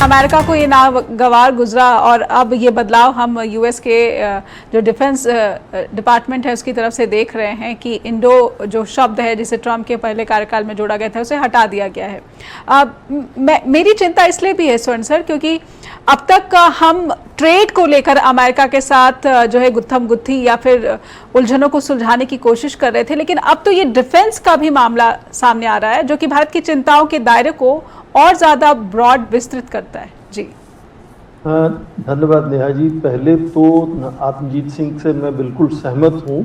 America को ये नागवार गुजरा और अब ये बदलाव हम यूएस के जो डिफेंस डिपार्टमेंट है उसकी तरफ से देख रहे हैं कि इंडो जो शब्द है जिसे ट्रंप के पहले कार्यकाल में जोड़ा गया था उसे हटा दिया गया है। मेरी चिंता इसलिए भी है स्वर्ण सर क्योंकि अब तक हम ट्रेड को लेकर अमेरिका के साथ जो है गुत्थम गुत्थी या फिर उलझनों को सुलझाने की कोशिश कर रहे थे, लेकिन अब तो ये डिफेंस का भी मामला सामने आ रहा है जो कि भारत की चिंताओं के दायरे को और ज्यादा ब्रॉड विस्तृत करता है। जी धन्यवाद नेहा जी। पहले तो आत्मजीत सिंह से मैं बिल्कुल सहमत हूँ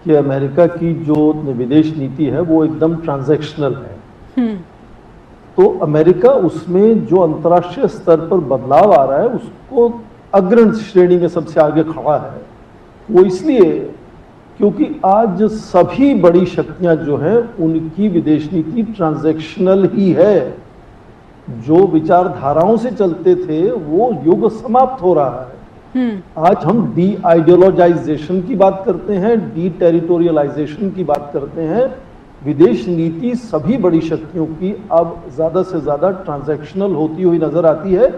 कि अमेरिका की जो विदेश नीति है वो एकदम ट्रांजैक्शनल है। तो अमेरिका उसमें जो अंतर्राष्ट्रीय स्तर पर बदलाव आ रहा है उसको अग्रणी श्रेणी में सबसे आगे खड़ा है। वो इसलिए क्योंकि आज सभी बड़ी शक्तियां जो हैं उनकी विदेश नीति ट्रांजैक्शनल ही है। जो विचारधाराओं से चलते थे वो युग समाप्त हो रहा है। आज हम डी आइडियोलॉजाइजेशन की बात करते हैं, डी टेरिटोरियलाइजेशन की बात करते हैं। विदेश नीति सभी बड़ी शक्तियों की अब ज्यादा से ज्यादा ट्रांजैक्शनल होती हुई नजर आती है।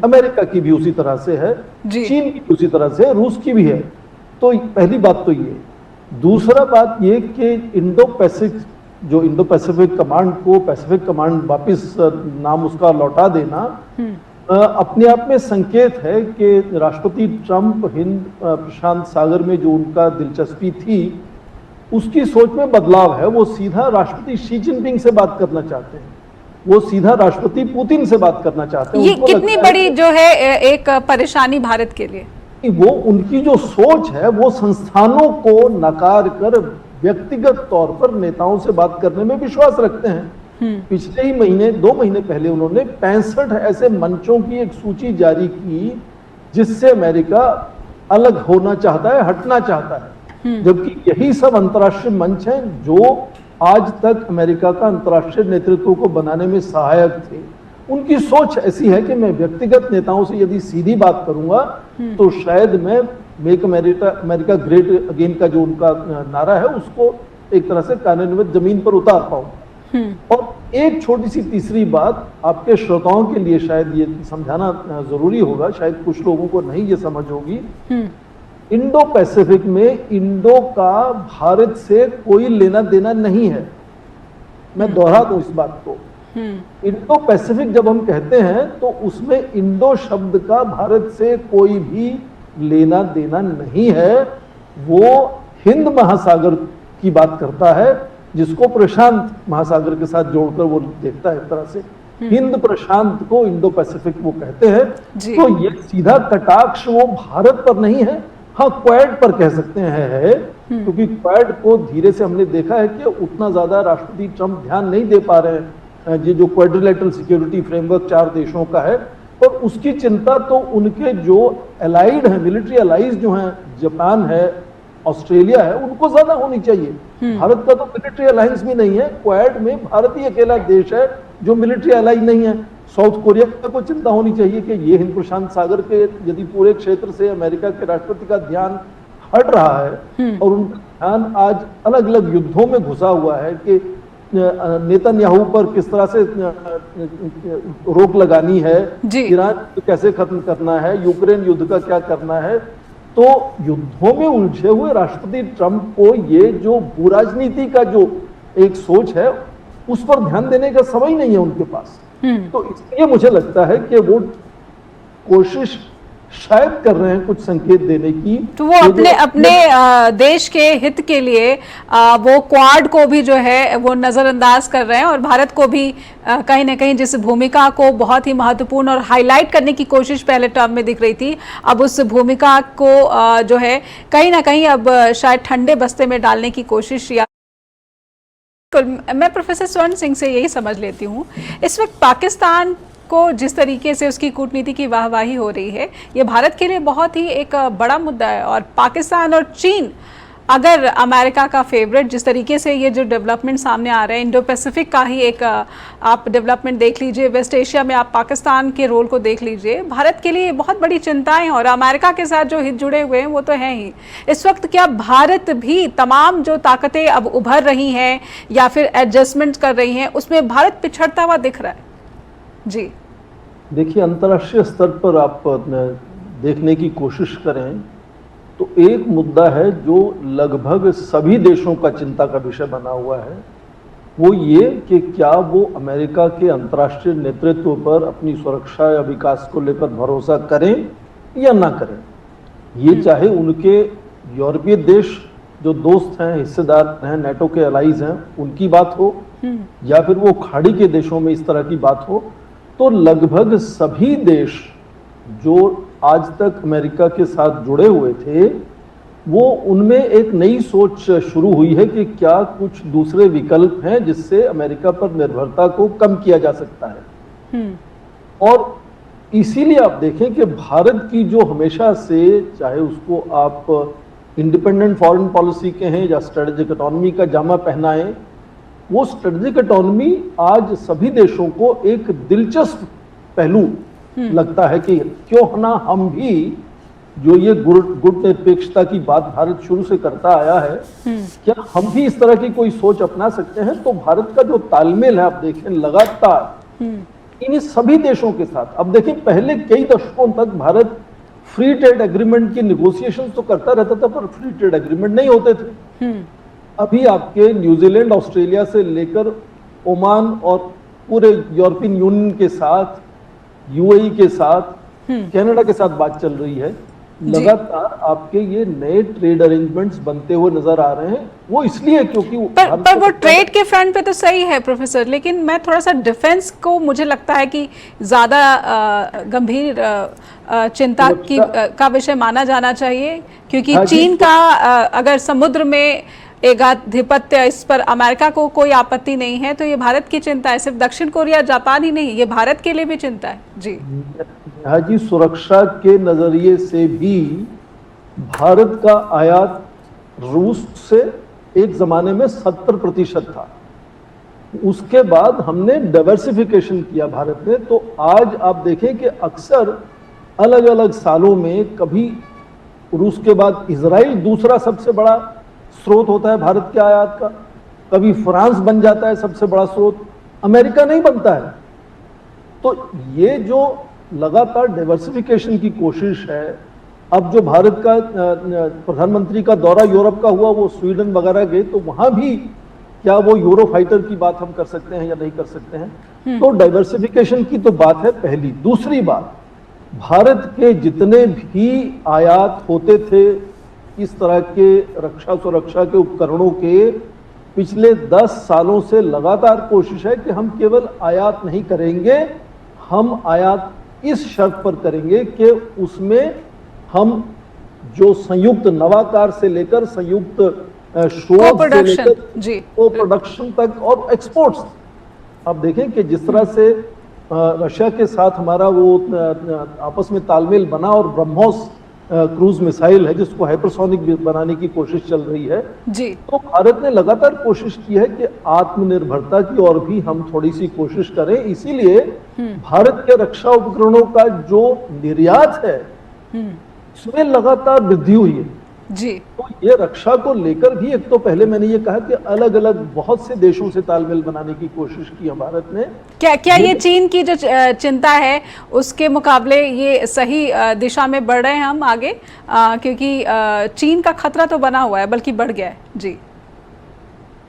अमेरिका की भी उसी तरह से है, चीन की भी उसी तरह से है, रूस की भी है। तो पहली बात तो ये। दूसरा बात ये कि इंडो पैसिफिक कमांड को पैसिफिक कमांड वापस नाम उसका लौटा देना अपने आप में संकेत है कि राष्ट्रपति ट्रंप हिंद प्रशांत सागर में जो उनका दिलचस्पी थी उसकी सोच में बदलाव है। वो सीधा राष्ट्रपति शी जिनपिंग से बात करना चाहते हैं, वो सीधा राष्ट्रपति पुतिन से बात करना चाहते हैं। ये कितनी बड़ी जो है एक परेशानी भारत के लिए। वो उनकी जो सोच है वो संस्थानों को नकार कर व्यक्तिगत तौर पर नेताओं से बात करने में विश्वास रखते हैं। पिछले ही महीने 2 महीने पहले उन्होंने 65 ऐसे मंचों की एक सूची जारी की जिससे अमेरिका अलग होना चाहता है, हटना चाहता है। जबकि यही सब अंतर्राष्ट्रीय मंच हैं जो आज तक अमेरिका का अंतर्राष्ट्रीय नेतृत्व को बनाने में सहायक थे। उनकी सोच ऐसी है कि मैं व्यक्तिगत नेताओं से यदि सीधी बात करूंगा तो शायद मैं मेक अमेरिका ग्रेट अगेन का जो उनका नारा है उसको एक तरह से कार्यान्वित जमीन पर उतार पाऊंगा। और एक छोटी सी तीसरी बात आपके श्रोताओं के लिए शायद ये समझाना जरूरी होगा, शायद कुछ लोगों को नहीं ये समझ होगी। इंडो पैसिफिक में इंडो का भारत से कोई लेना देना नहीं है। मैं दोहरा दूं इस बात को। इंडो पैसिफिक जब हम कहते हैं तो उसमें इंडो शब्द का भारत से कोई भी लेना देना नहीं है। वो हिंद महासागर की बात करता है जिसको प्रशांत महासागर के साथ जोड़कर वो देखता है। एक तरह से हिंद प्रशांत को इंडो पैसिफिक वो कहते हैं। तो ये सीधा कटाक्ष वो भारत पर नहीं है, हाँ क्वाड पर कह सकते हैं क्योंकि क्वाड को धीरे से हमने देखा है कि उतना ज्यादा राष्ट्रपति ट्रंप ध्यान नहीं दे पा रहे हैं। ये जो क्वाड्रिलेटरल सिक्योरिटी फ्रेमवर्क 4 देशों का है और उसकी चिंता तो उनके जो एलाइड हैं, मिलिट्री एलाइज जो हैं, जापान है, ऑस्ट्रेलिया है, उनको ज्यादा होनी चाहिए। भारत का तो मिलिट्री अलायंस भी नहीं है। क्वाड में भारत ही अकेला देश है जो मिलिट्री अलाइज नहीं है। साउथ कोरिया को चिंता होनी चाहिए कि ये हिंद प्रशांत सागर के यदि पूरे क्षेत्र से अमेरिका के राष्ट्रपति का ध्यान हट रहा है और उनका ध्यान आज अलग अलग युद्धों में घुसा हुआ है कि नेतन्याहू पर किस तरह से रोक लगानी है, ईरान कैसे खत्म करना है, यूक्रेन युद्ध का क्या करना है। तो युद्धों में उलझे हुए राष्ट्रपति ट्रंप को ये जो भूराजनीति का जो एक सोच है उस पर ध्यान देने का समय नहीं है उनके पास। तो इसलिए मुझे लगता है कि वो कोशिश शायद कर रहे हैं कुछ संकेत देने की। तो वो अपने देश के हित के लिए वो क्वाड को भी जो है वो नजरअंदाज कर रहे हैं और भारत को भी कहीं ना कहीं जिस भूमिका को बहुत ही महत्वपूर्ण और हाईलाइट करने की कोशिश पहले टर्म में दिख रही थी, अब उस भूमिका को जो है कहीं ना कहीं अब शायद ठंडे बस्ते में डालने की कोशिश। या मैं प्रोफेसर स्वर्ण सिंह से यही समझ लेती हूँ, इस वक्त पाकिस्तान को जिस तरीके से उसकी कूटनीति की वाहवाही हो रही है ये भारत के लिए बहुत ही एक बड़ा मुद्दा है। और पाकिस्तान और चीन अगर अमेरिका का फेवरेट, जिस तरीके से ये जो डेवलपमेंट सामने आ रहे हैं, इंडो पैसिफिक का ही एक आप डेवलपमेंट देख लीजिए, वेस्ट एशिया में आप पाकिस्तान के रोल को देख लीजिए, भारत के लिए बहुत बड़ी चिंताएं और अमेरिका के साथ जो हित जुड़े हुए हैं वो तो हैं ही। इस वक्त क्या भारत भी तमाम जो ताकतें अब उभर रही हैं या फिर एडजस्टमेंट कर रही हैं उसमें भारत पिछड़ता हुआ दिख रहा है? जी देखिए, अंतर्राष्ट्रीय स्तर पर आप देखने की कोशिश करें तो एक मुद्दा है जो लगभग सभी देशों का चिंता का विषय बना हुआ है, वो ये कि क्या वो अमेरिका के अंतर्राष्ट्रीय नेतृत्व पर अपनी सुरक्षा या विकास को लेकर भरोसा करें या ना करें। ये चाहे उनके यूरोपीय देश जो दोस्त हैं, हिस्सेदार हैं, नेटो के अलाइज हैं, उनकी बात हो या फिर वो खाड़ी के देशों में इस तरह की बात हो, तो लगभग सभी देश जो आज तक अमेरिका के साथ जुड़े हुए थे, वो उनमें एक नई सोच शुरू हुई है कि क्या कुछ दूसरे विकल्प हैं जिससे अमेरिका पर निर्भरता को कम किया जा सकता है। और इसीलिए आप देखें कि भारत की जो हमेशा से, चाहे उसको आप इंडिपेंडेंट फॉरेन पॉलिसी के हैं या स्ट्रेटेजिक इकोनॉमी का जामा पहनाएं, वो स्ट्रेटेजिक इकोनॉमी आज सभी देशों को एक दिलचस्प पहलू लगता है कि क्यों ना हम भी, जो ये गुट निरपेक्षता की बात भारत शुरू से करता आया है, क्या हम भी इस तरह की कोई सोच अपना सकते हैं। तो भारत का जो तालमेल है, आप देखें लगातार इन सभी देशों के साथ, अब देखें पहले कई दशकों तक भारत फ्री ट्रेड एग्रीमेंट की निगोशिएशन तो करता रहता था, पर फ्री ट्रेड एग्रीमेंट नहीं होते थे। अभी आपके न्यूजीलैंड, ऑस्ट्रेलिया से लेकर ओमान और पूरे यूरोपियन यूनियन के साथ, यूएई के साथ, कनाडा के साथ बात चल रही है। लगातार आपके ये नए ट्रेड अरेंजमेंट्स बनते हुए नजर आ रहे हैं। वो इसलिए क्योंकि पर वो ट्रेड के फ्रंट पे तो सही है प्रोफेसर, लेकिन मैं थोड़ा सा डिफेंस को मुझे लगता है कि ज्यादा गंभीर चिंता का विषय माना जाना चाहिए, क्योंकि चीन का अगर समुद्र में एकाधिपत्य, इस पर अमेरिका को कोई आपत्ति नहीं है, तो ये भारत की चिंता है। सिर्फ दक्षिण कोरिया, जापान ही नहीं, ये भारत के लिए भी चिंता है। जी हाँ जी, सुरक्षा के नजरिए से भी भारत का आयात रूस से एक जमाने में 70% था। उसके बाद हमने डाइवर्सिफिकेशन किया भारत ने। तो आज आप देखें कि अक्सर अलग अलग सालों में कभी रूस के बाद इजराइल दूसरा सबसे बड़ा स्रोत होता है भारत के आयात का, कभी फ्रांस बन जाता है सबसे बड़ा स्रोत, अमेरिका नहीं बनता है। तो ये जो लगातार डाइवर्सिफिकेशन की कोशिश है, अब जो भारत का प्रधानमंत्री का दौरा यूरोप का हुआ, वो स्वीडन वगैरह गए, तो वहां भी क्या वो यूरो फाइटर की बात हम कर सकते हैं या नहीं कर सकते हैं। तो डाइवर्सिफिकेशन की तो बात है पहली। दूसरी बात, भारत के जितने भी आयात होते थे इस तरह के रक्षा सुरक्षा के उपकरणों के, पिछले 10 सालों से लगातार कोशिश है कि हम केवल आयात नहीं करेंगे, हम आयात इस शर्त पर करेंगे कि उसमें हम जो संयुक्त नवाकार से लेकर संयुक्त शोध से लेकर को प्रोडक्शन तक और एक्सपोर्ट्स। आप देखें कि जिस तरह से रशिया के साथ हमारा वो आपस में तालमेल बना और ब्रह्मोस क्रूज मिसाइल है जिसको हाइपरसोनिक बनाने की कोशिश चल रही है जी। तो भारत ने लगातार कोशिश की है कि आत्मनिर्भरता की और भी हम थोड़ी सी कोशिश करें। इसीलिए भारत के रक्षा उपकरणों का जो निर्यात है उसमें लगातार वृद्धि हुई है जी। तो ये रक्षा को लेकर भी, एक तो पहले मैंने ये कहा कि अलग अलग बहुत से देशों से तालमेल बनाने की कोशिश की भारत ने। क्या ये चीन की जो चिंता है उसके मुकाबले ये सही दिशा में बढ़ रहे हैं हम आगे, क्योंकि चीन का खतरा तो बना हुआ है बल्कि बढ़ गया है जी।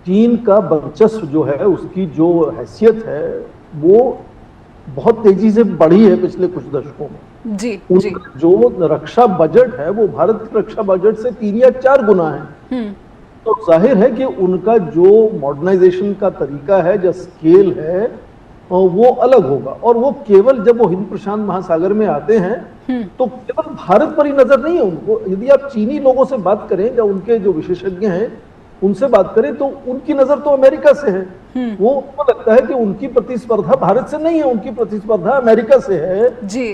चीन का वर्चस्व जो है, उसकी जो हैसियत है, वो बहुत तेजी से बढ़ी है पिछले कुछ दशकों में जी। जो रक्षा बजट है वो भारत के रक्षा बजट से 3 या 4 गुना है। तो जाहिर है कि उनका जो मॉडर्नाइजेशन का तरीका है, जो स्केल है, वो अलग होगा। और वो केवल जब वो हिंद प्रशांत महासागर में आते हैं तो केवल भारत पर ही नजर नहीं है उनको। यदि आप चीनी लोगों से बात करें या उनके जो विशेषज्ञ हैं उनसे बात करें तो उनकी नजर तो अमेरिका से है। वो उनको लगता है कि उनकी प्रतिस्पर्धा भारत से नहीं है, उनकी प्रतिस्पर्धा अमेरिका से है जी।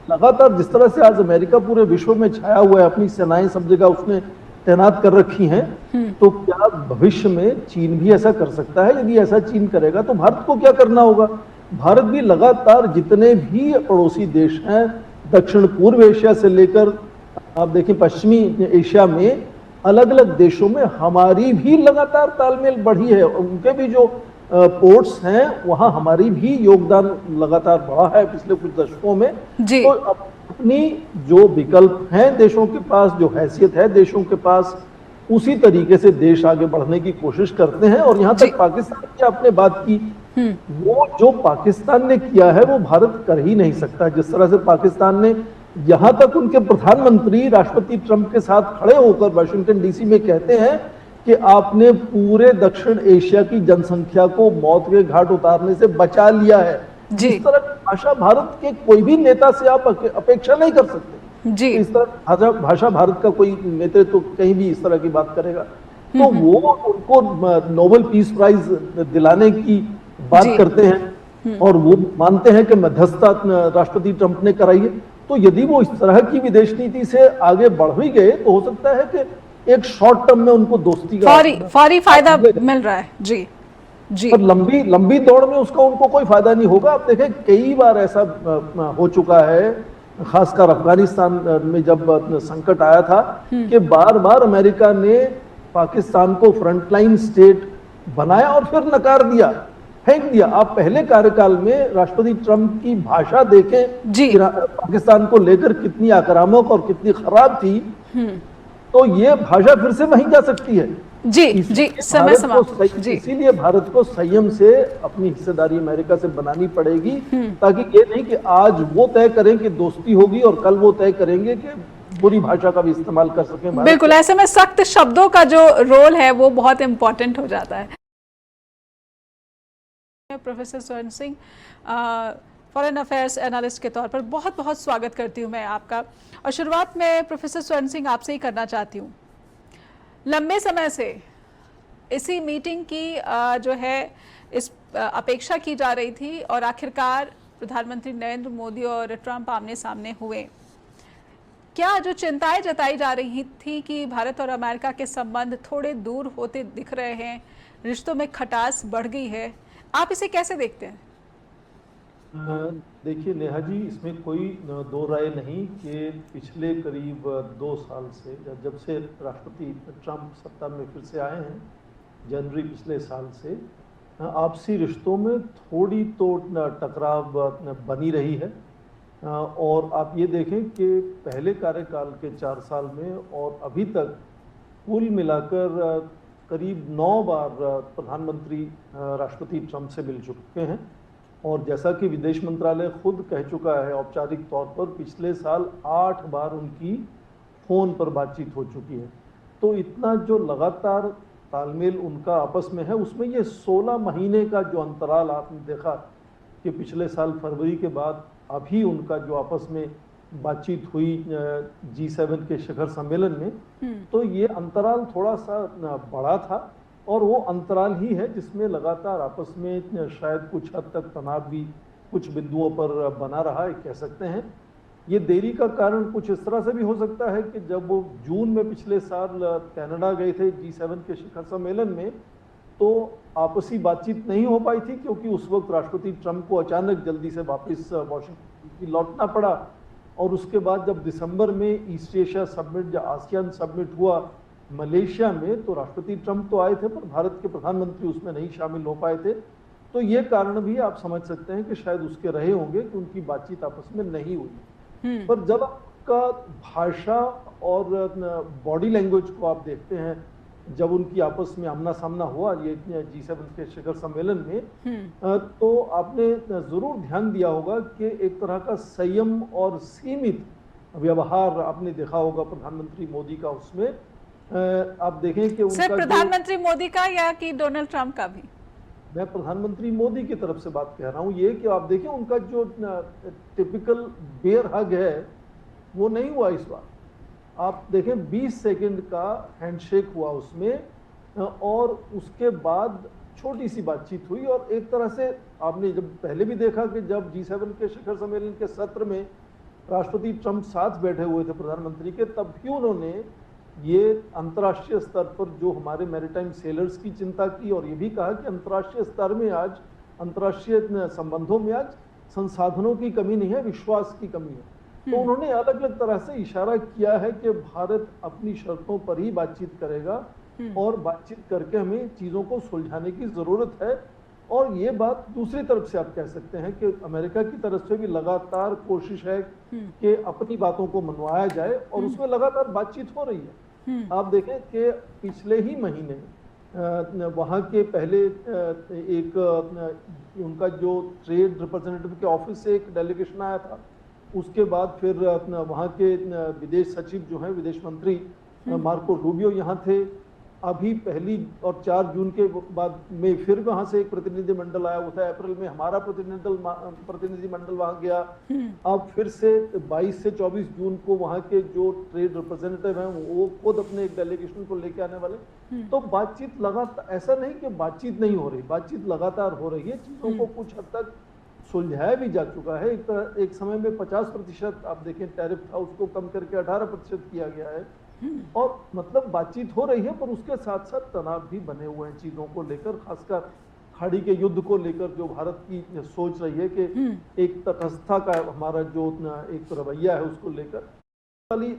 लगातार जिस तरह से आज अमेरिका पूरे विश्व में छाया हुआ है, अपनी सेनाएं सब जगह उसने तैनात कर रखी हैं, तो क्या भविष्य में चीन भी ऐसा कर सकता है? यदि ऐसा चीन करेगा तो भारत को क्या करना होगा? भारत भी लगातार जितने भी पड़ोसी देश हैं, दक्षिण पूर्व एशिया से लेकर आप देखें पश्चिमी एशिया में अलग अलग देशों में हमारी भी लगातार तालमेल बढ़ी है। उनके भी जो पोर्ट्स हैं वहां हमारी भी योगदान लगातार बढ़ा है पिछले कुछ दशकों में। जी। तो अपनी जो विकल्प हैं देशों के पास, जो हैसियत है देशों के पास, उसी तरीके से देश आगे बढ़ने की कोशिश करते हैं। और यहां जी। तक पाकिस्तान की आपने बात की, वो जो पाकिस्तान ने किया है वो भारत कर ही नहीं सकता। जिस तरह से पाकिस्तान ने, यहां तक उनके प्रधानमंत्री राष्ट्रपति ट्रंप के साथ खड़े होकर वाशिंगटन डीसी में कहते हैं कि आपने पूरे दक्षिण एशिया की जनसंख्या को मौत के घाट उतारने से बचा लिया है। जी। इस तरह की भाषा भारत के कोई भी नेता से आप अपेक्षा नहीं कर सकते। जी। इस तरह भाषा भारत का कोई नेतृत्व तो कहीं भी इस तरह की बात करेगा तो वो उनको नोबेल पीस प्राइज दिलाने की बात करते हैं और वो मानते हैं कि मध्यस्थता राष्ट्रपति ट्रंप ने कराई है। तो यदि वो इस तरह की विदेश नीति से आगे बढ़ भी गए तो हो सकता है कि एक शॉर्ट टर्म में उनको दोस्ती का फौरी फायदा मिल रहा है। जी जी। पर लंबी दौड़ में उसका उनको कोई फायदा नहीं होगा। आप देखें कई बार ऐसा हो चुका है, खासकर अफगानिस्तान में जब संकट आया था कि बार बार अमेरिका ने पाकिस्तान को फ्रंटलाइन स्टेट बनाया और फिर नकार दिया, फेंक दिया। आप पहले कार्यकाल में राष्ट्रपति ट्रंप की भाषा देखें जी। पाकिस्तान को लेकर कितनी आक्रामक और कितनी खराब थी, तो ये भाषा फिर से वहीं जा सकती है। जी जी। समय समाप्त। जी। इसीलिए भारत को संयम से अपनी हिस्सेदारी अमेरिका से बनानी पड़ेगी, ताकि ये नहीं कि आज वो तय करें कि दोस्ती होगी और कल वो तय करेंगे कि बुरी भाषा का भी इस्तेमाल कर सकें। बिल्कुल, ऐसे में सख्त शब्दों का जो रोल है वो बहुत इंपॉर्टेंट हो जाता है। प्रोफेसर स्वर्ण सिंह, फॉरेन अफेयर्स एनालिस्ट के तौर पर बहुत बहुत स्वागत करती हूं मैं आपका। और शुरुआत में प्रोफेसर स्वर्ण सिंह आपसे ही करना चाहती हूं। लंबे समय से इसी मीटिंग की जो है इस अपेक्षा की जा रही थी और आखिरकार प्रधानमंत्री नरेंद्र मोदी और ट्रंप आमने सामने हुए। क्या जो चिंताएं जताई जा रही थी कि भारत और अमेरिका के संबंध थोड़े दूर होते दिख रहे हैं, रिश्तों में खटास बढ़ गई है, आप इसे कैसे देखते हैं? देखिए नेहा जी, इसमें कोई दो राय नहीं कि पिछले करीब 2 साल से, जब से राष्ट्रपति ट्रंप सत्ता में फिर से आए हैं जनवरी पिछले साल से, आपसी रिश्तों में थोड़ी तो टकराव बनी रही है। और आप ये देखें कि पहले कार्यकाल के 4 साल में और अभी तक कुल मिलाकर करीब 9 बार प्रधानमंत्री राष्ट्रपति ट्रंप से मिल चुके हैं। और जैसा कि विदेश मंत्रालय खुद कह चुका है औपचारिक तौर पर, पिछले साल 8 बार उनकी फ़ोन पर बातचीत हो चुकी है। तो इतना जो लगातार तालमेल उनका आपस में है, उसमें ये 16 महीने का जो अंतराल आपने देखा कि पिछले साल फरवरी के बाद अभी उनका जो आपस में बातचीत हुई G7 के शिखर सम्मेलन में, तो ये अंतराल थोड़ा सा बड़ा था और वो अंतराल ही है जिसमें लगातार आपस में शायद कुछ हद तक तनाव भी कुछ बिंदुओं पर बना रहा है, कह सकते हैं। ये देरी का कारण कुछ इस तरह से भी हो सकता है कि जब वो जून में पिछले साल कनाडा गए थे G7 के शिखर सम्मेलन में, तो आपसी बातचीत नहीं हो पाई थी क्योंकि उस वक्त राष्ट्रपति ट्रंप को अचानक जल्दी से वापस वाशिंगटन लौटना पड़ा। और उसके बाद जब दिसंबर में ईस्ट एशिया समिट या आसियान समिट हुआ मलेशिया में, तो राष्ट्रपति ट्रंप तो आए थे पर भारत के प्रधानमंत्री उसमें नहीं शामिल हो पाए थे। तो ये कारण भी आप समझ सकते हैं कि शायद उसके रहे होंगे कि उनकी बातचीत आपस में नहीं हुई। पर जब आपका भाषा और बॉडी लैंग्वेज को आप देखते हैं, जब उनकी आपस में आमना सामना हुआ ये G7 के शिखर सम्मेलन में, तो आपने जरूर ध्यान दिया होगा कि एक तरह का संयम और सीमित व्यवहार आपने देखा होगा प्रधानमंत्री मोदी का उसमें। आप देखें कि उनका प्रधानमंत्री मोदी का या कि डोनाल्ड ट्रंप का भी? मैं प्रधानमंत्री मोदी की तरफ से बात कह रहा हूं। ये कि आप देखें उनका जो टिपिकल बेयर हग है वो नहीं हुआ इस बार। आप देखें 20 सेकंड का हैंडशेक हुआ उसमें और उसके बाद छोटी सी बातचीत हुई। और एक तरह से आपने जब पहले भी देखा कि जब G7 के शिखर सम्मेलन के सत्र में राष्ट्रपति ट्रंप साथ बैठे हुए थे प्रधानमंत्री के, तब भी उन्होंने ये अंतर्राष्ट्रीय स्तर पर जो हमारे मैरीटाइम सेलर्स की चिंता की और ये भी कहा कि अंतर्राष्ट्रीय स्तर में आज, अंतर्राष्ट्रीय संबंधों में आज संसाधनों की कमी नहीं है, विश्वास की कमी है। तो उन्होंने अलग अलग तरह से इशारा किया है कि भारत अपनी शर्तों पर ही बातचीत करेगा और बातचीत करके हमें चीज़ों को सुलझाने की ज़रूरत है। और ये बात दूसरी तरफ से आप कह सकते हैं कि अमेरिका की तरफ से भी लगातार कोशिश है कि अपनी बातों को मनवाया जाए और उसमें लगातार बातचीत हो रही है। आप देखें कि पिछले ही महीने वहाँ के पहले एक उनका जो ट्रेड रिप्रेजेंटेटिव के ऑफिस से एक डेलीगेशन आया था, उसके बाद फिर वहाँ के विदेश सचिव जो हैं, विदेश मंत्री मार्को रूबियो यहाँ थे। अभी 1 और 4 जून के बाद में फिर वहां से एक प्रतिनिधिमंडल आया, वो था अप्रैल में हमारा प्रतिनिधिमंडल वहां गया। अब फिर से 22 से 24 जून को वहां के जो ट्रेड रिप्रेजेंटेटिव हैं वो खुद अपने एक डेलीगेशन को लेके आने वाले। तो बातचीत लगातार, ऐसा नहीं कि बातचीत नहीं हो रही, बातचीत लगातार हो रही है। चीजों को कुछ हद तक सुलझाया भी जा चुका है। एक समय में 50% आप देखें टैरिफ था, उसको कम करके 18% किया गया है। और मतलब बातचीत हो रही है, पर उसके साथ साथ तनाव भी बने हुए हैं चीजों को लेकर, खासकर खाड़ी के युद्ध को लेकर जो भारत की सोच रही है कि एक तटस्थता का हमारा जो एक रवैया है उसको लेकर खाली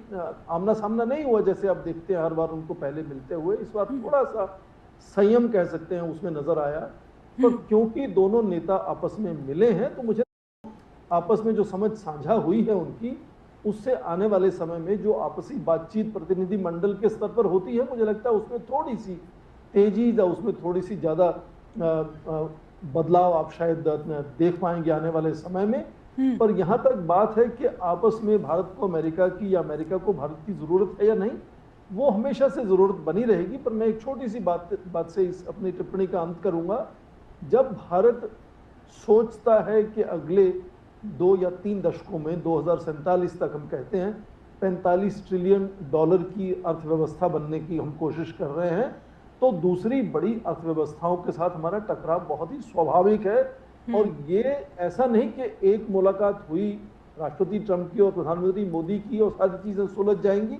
आमना सामना नहीं हुआ जैसे आप देखते हैं हर बार उनको पहले मिलते हुए। इस बार थोड़ा सा संयम कह सकते हैं उसमें नजर आया। पर क्योंकि दोनों नेता आपस में मिले हैं तो मुझे आपस में जो समझ साझा हुई है उनकी, उससे आने वाले समय में जो आपसी बातचीत प्रतिनिधि मंडल के स्तर पर होती है, मुझे लगता है उसमें थोड़ी सी तेजी या उसमें थोड़ी सी ज्यादा बदलाव आप शायद देख पाएंगे आने वाले समय में। पर यहाँ तक बात है कि आपस में भारत को अमेरिका की या अमेरिका को भारत की जरूरत है या नहीं, वो हमेशा से जरूरत बनी रहेगी। पर मैं एक छोटी सी बात से इस अपनी टिप्पणी का अंत करूंगा। जब भारत सोचता है कि अगले 2 या 3 दशकों में 2047 तक हम कहते हैं $45 ट्रिलियन की अर्थव्यवस्था बनने की हम कोशिश कर रहे हैं, तो दूसरी बड़ी अर्थव्यवस्थाओं के साथ हमारा टकराव बहुत ही स्वाभाविक है। और ये ऐसा नहीं कि एक मुलाकात हुई राष्ट्रपति ट्रंप की और प्रधानमंत्री मोदी की और सारी चीजें सुलझ जाएंगी।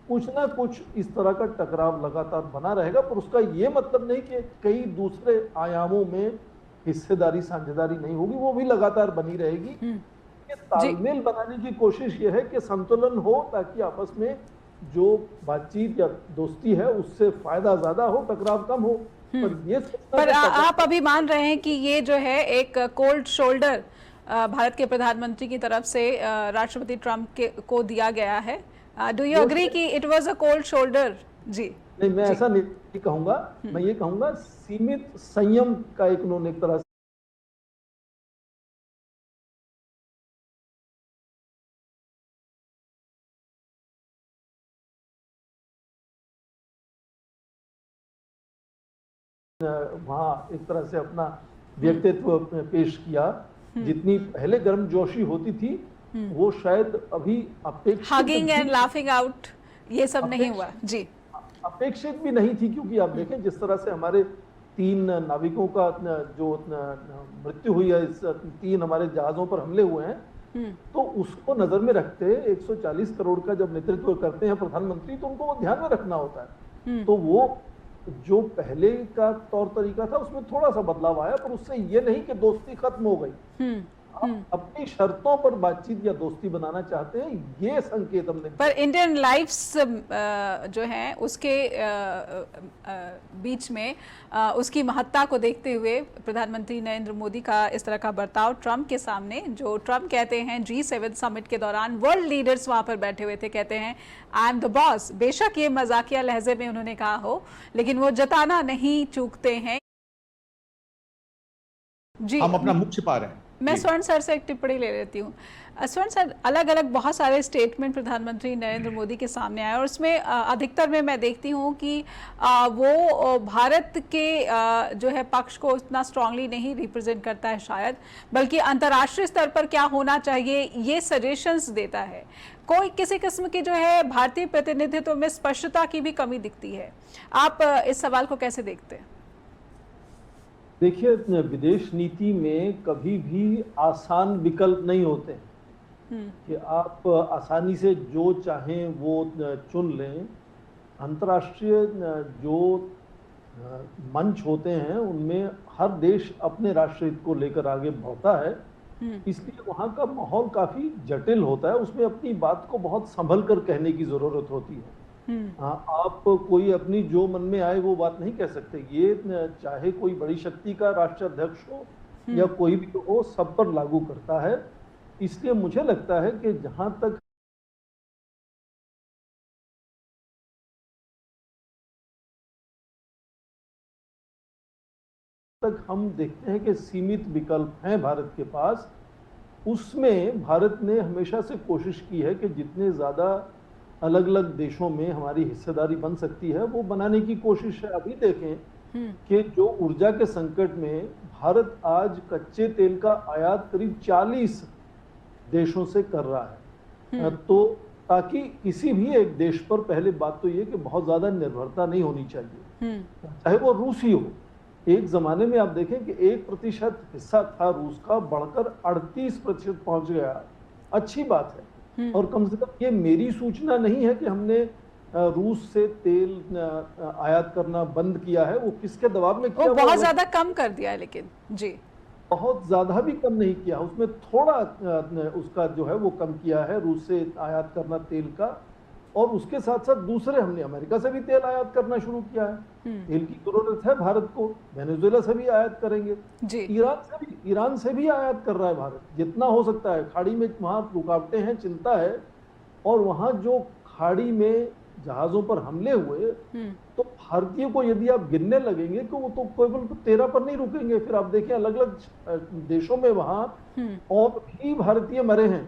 कुछ ना कुछ इस तरह का टकराव लगातार बना रहेगा। पर उसका ये मतलब नहीं कि कई दूसरे आयामों में हिस्सेदारी साझेदारी नहीं होगी, वो भी लगातार बनी रहेगी। ये तालमेल बनाने की कोशिश ये है कि संतुलन हो, ताकि आपस में जो बातचीत या दोस्ती है उससे फायदा ज्यादा हो, टकराव कम हो। पर आप अभी मान रहे हैं कि ये जो है एक कोल्ड शोल्डर भारत के प्रधानमंत्री की तरफ से राष्ट्रपति ट्रंप को दिया गया है। डू यू अग्री कि it was a cold shoulder? जी नहीं, मैं ऐसा नहीं कहूंगा। मैं ये कहूंगा सीमित संयम का एक उन्होंने एक तरह से वहां एक तरह से अपना व्यक्तित्व पेश किया। जितनी पहले गर्मजोशी होती थी वो शायद अभी अपेक्षित, हगिंग एंड लाफिंग आउट, ये सब नहीं हुआ। जी, अपेक्षित भी नहीं थी, क्योंकि आप देखें जिस तरह से हमारे 3 नाविकों का जो मृत्यु हुई है, 3 हमारे जहाजों पर हमले हुए हैं, तो उसको नजर में रखते 140 करोड़ का जब नेतृत्व करते हैं प्रधानमंत्री, तो उनको वो ध्यान में रखना होता है। तो वो जो पहले का तौर तरीका था उसमें थोड़ा सा बदलाव आया, पर उससे ये नहीं कि दोस्ती खत्म हो गई। अपनी शर्तों पर बातचीत या दोस्ती बनाना चाहते हैं, ये संकेत हमने। पर इंडियन लाइफ्स जो है उसके बीच में उसकी महत्ता को देखते हुए प्रधानमंत्री नरेंद्र मोदी का इस तरह का बर्ताव ट्रंप के सामने, जो ट्रंप कहते हैं G7 समिट के दौरान वर्ल्ड लीडर्स वहां पर बैठे हुए थे, कहते हैं आई एम द बॉस। बेशक ये मजाकिया लहजे में उन्होंने कहा हो, लेकिन वो जताना नहीं चूकते हैं। जी, हम अपना मुख छिपा रहे हैं। मैं स्वर्ण सर से एक टिप्पणी ले लेती हूँ। स्वर्ण सर, अलग अलग बहुत सारे स्टेटमेंट प्रधानमंत्री नरेंद्र मोदी के सामने आए और उसमें अधिकतर में मैं देखती हूँ कि वो भारत के जो है पक्ष को उतना स्ट्रांगली नहीं रिप्रेजेंट करता है शायद, बल्कि अंतर्राष्ट्रीय स्तर पर क्या होना चाहिए ये सजेशंस देता है। कोई किसी किस्म की जो है भारतीय प्रतिनिधित्व में स्पष्टता की भी कमी दिखती है। आप इस सवाल को कैसे देखते हैं? देखिए, विदेश नीति में कभी भी आसान विकल्प नहीं होते कि आप आसानी से जो चाहें वो चुन लें। अंतर्राष्ट्रीय जो मंच होते हैं उनमें हर देश अपने राष्ट्र हित को लेकर आगे बढ़ता है, इसलिए वहाँ का माहौल काफी जटिल होता है। उसमें अपनी बात को बहुत संभल कर कहने की जरूरत होती है। आप कोई अपनी जो मन में आए वो बात नहीं कह सकते। ये चाहे कोई बड़ी शक्ति का राष्ट्र अध्यक्ष हो या कोई भी हो, सब पर लागू करता है। इसलिए मुझे लगता है कि जहां तक हम देखते हैं कि सीमित विकल्प हैं भारत के पास, उसमें भारत ने हमेशा से कोशिश की है कि जितने ज्यादा अलग अलग देशों में हमारी हिस्सेदारी बन सकती है वो बनाने की कोशिश है। अभी देखें कि जो ऊर्जा के संकट में भारत आज कच्चे तेल का आयात करीब 40 देशों से कर रहा है, तो ताकि किसी भी एक देश पर, पहले बात तो ये कि बहुत ज्यादा निर्भरता नहीं होनी चाहिए, चाहे वो रूस ही हो। एक जमाने में आप देखें कि 1% हिस्सा था रूस का, बढ़कर 38% पहुंच गया। अच्छी बात है, और कम से कम ये मेरी सूचना नहीं है कि हमने रूस से तेल आयात करना बंद किया है। वो किसके दबाव में किया? वो बहुत ज्यादा कम कर दिया है, लेकिन जी बहुत ज्यादा भी कम नहीं किया, उसमें थोड़ा उसका जो है वो कम किया है रूस से आयात करना तेल का। और उसके साथ साथ दूसरे, हमने अमेरिका से भी तेल आयात करना शुरू किया है। तेल की जरूरत है भारत को, वेनेजुएला से भी आयात करेंगे जी। ईरान से भी आयात कर रहा है भारत, जितना हो सकता है। खाड़ी में वहां रुकावटें हैं, चिंता है, और वहां जो खाड़ी में जहाजों पर हमले हुए, तो भारतीयों को यदि आप गिनने लगेंगे तो वो तो केवल 13 पर नहीं रुकेंगे। फिर आप देखें अलग अलग देशों में वहां और भी भारतीय मरे हैं,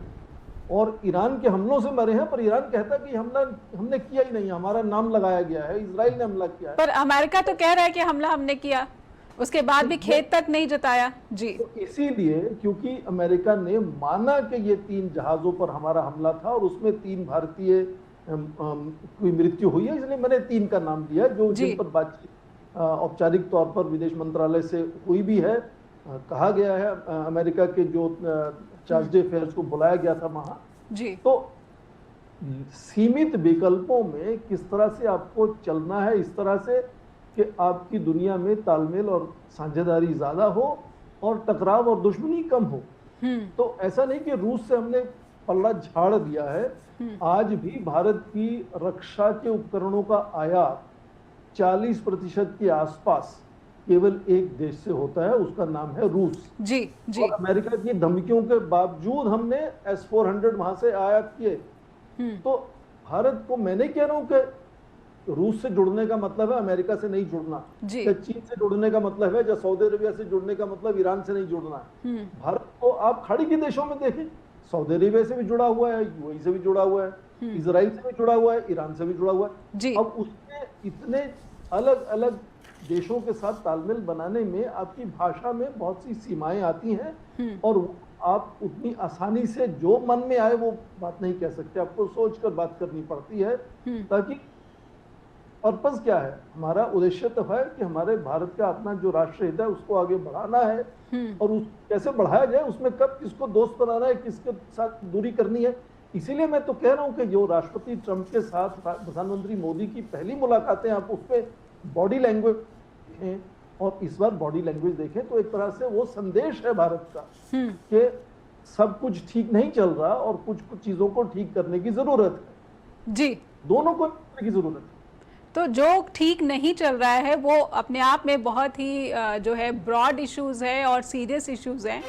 और ईरान के हमलों से मरे हैं, पर ईरान कहता है कि हमला हमने किया ही नहीं, हमारा नाम लगाया गया है, इजराइल ने हमला किया है। पर अमेरिका तो कह रहा है कि हमला हमने किया, उसके बाद भी खेद तक नहीं जताया जी। तो इसीलिए, क्योंकि अमेरिका ने माना कि ये 3 जहाजों पर हमारा हमला था और उसमें 3 भारतीय की मृत्यु हुई है, इसलिए मैंने 3 का नाम दिया, जो जिन पर बातचीत औपचारिक तौर पर विदेश मंत्रालय से हुई भी है। कहा गया है अमेरिका के जो चार्ज डे अफेयर्स को बुलाया गया था वहां जी। तो सीमित विकल्पों में किस तरह से आपको चलना है, इस तरह से कि आपकी दुनिया में तालमेल और साझेदारी ज्यादा हो और टकराव और दुश्मनी कम हो। तो ऐसा नहीं कि रूस से हमने पल्ला झाड़ दिया है। आज भी भारत की रक्षा के उपकरणों का आयात 40% के आसपास केवल एक देश से होता है, उसका नाम है रूस जी जी। और अमेरिका की धमकियों के बावजूद हमने S-400 वहां से आयात किए। तो भारत को, मैं नहीं कह रहा हूं कि रूस से जुड़ने का मतलब है अमेरिका से नहीं जुड़ना, या चीन से जुड़ने का मतलब है, या सऊदी अरेबिया से जुड़ने का मतलब ईरान से नहीं जुड़ना है। भारत को आप खाड़ी के देशों में देखें, सऊदी अरेबिया से भी जुड़ा हुआ है, यूएई से भी जुड़ा हुआ है, इजराइल से भी जुड़ा हुआ है, ईरान से भी जुड़ा हुआ है। अब उसमें इतने अलग अलग देशों के साथ तालमेल बनाने में आपकी भाषा में बहुत सी सीमाएं आती हैं, और आप उतनी आसानी से जो मन में आए वो बात नहीं कह सकते। आपको सोचकर बात करनी पड़ती है, ताकि पर्पस क्या है, हमारा उद्देश्य तो है कि हमारे भारत का अपना जो राष्ट्र हित है उसको आगे बढ़ाना है, और उस कैसे बढ़ाया जाए, उसमें कब किसको दोस्त बनाना है, किसके साथ दूरी करनी है। इसीलिए मैं तो कह रहा हूं कि जो राष्ट्रपति ट्रंप के साथ प्रधानमंत्री मोदी की पहली मुलाकातें, आप उस पर बॉडी लैंग्वेज देखें, और इस बार बॉडी लैंग्वेज देखें, तो एक तरह से वो संदेश है भारत का कि सब कुछ ठीक नहीं चल रहा और कुछ कुछ चीजों को ठीक करने की जरूरत है जी। दोनों को करने की जरूरत है। तो जो ठीक नहीं चल रहा है वो अपने आप में बहुत ही जो है ब्रॉड इश्यूज है और सीरियस इश्यूज हैं।